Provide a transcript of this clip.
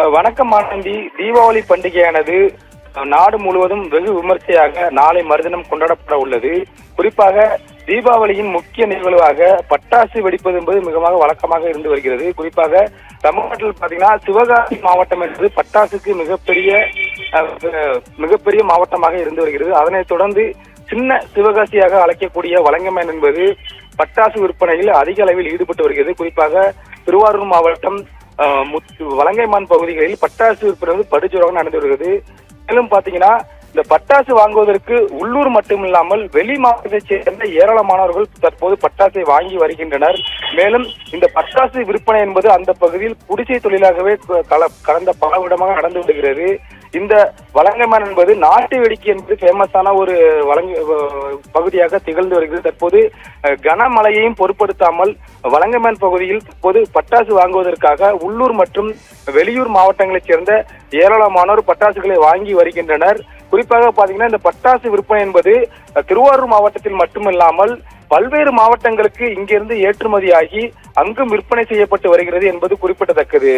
வணக்கம் ஆனந்தி. தீபாவளி பண்டிகையானது நாடு முழுவதும் வெகு விமர்சையாக நாளை மறுதினம் கொண்டாடப்பட உள்ளது. குறிப்பாக தீபாவளியின் முக்கிய நிகழ்வாக பட்டாசு வெடிப்பது என்பது மிகவும் வழக்கமாக இருந்து வருகிறது. குறிப்பாக தமிழ்நாட்டில் பாத்தீங்கன்னா சிவகாசி மாவட்டம் என்பது பட்டாசுக்கு மிகப்பெரிய மாவட்டமாக இருந்து வருகிறது. அதனைத் தொடர்ந்து சின்ன சிவகாசியாக அழைக்கக்கூடிய வலங்கைமான் என்பது பட்டாசு விற்பனையில் அதிக அளவில் ஈடுபட்டு வருகிறது. குறிப்பாக திருவாரூர் மாவட்டம் வலங்கைமான் பகுதிகளில் பட்டாசு விற்பனை படுஜோராக நடந்து வருகிறது. மேலும் பாத்தீங்கன்னா இந்த பட்டாசு வாங்குவதற்கு உள்ளூர் மட்டுமில்லாமல் வெளி மாவட்டத்தைச் சேர்ந்த ஏராளமானவர்கள் தற்போது பட்டாசை வாங்கி வருகின்றனர். மேலும் இந்த பட்டாசு விற்பனை என்பது அந்த பகுதியில் குடிசை தொழிலாகவே கடந்த பல விடமாக நடந்து வருகிறது. இந்த வலங்கைமான் என்பது நாட்டு வெடிக்கை என்பது ஃபேமஸான ஒரு பகுதியாக திகழ்ந்து வருகிறது. தற்போது கனமழையையும் பொருட்படுத்தாமல் வலங்கைமான் பகுதியில் தற்போது பட்டாசு வாங்குவதற்காக உள்ளூர் மற்றும் வெளியூர் மாவட்டங்களைச் சேர்ந்த ஏராளமானோர் பட்டாசுகளை வாங்கி வருகின்றனர். குறிப்பாக பாத்தீங்கன்னா இந்த பட்டாசு விற்பனை என்பது திருவாரூர் மாவட்டத்தில் மட்டுமில்லாமல் பல்வேறு மாவட்டங்களுக்கு இங்கிருந்து ஏற்றுமதியாகி அங்கும் விற்பனை செய்யப்பட்டு வருகிறது என்பது குறிப்பிடத்தக்கது.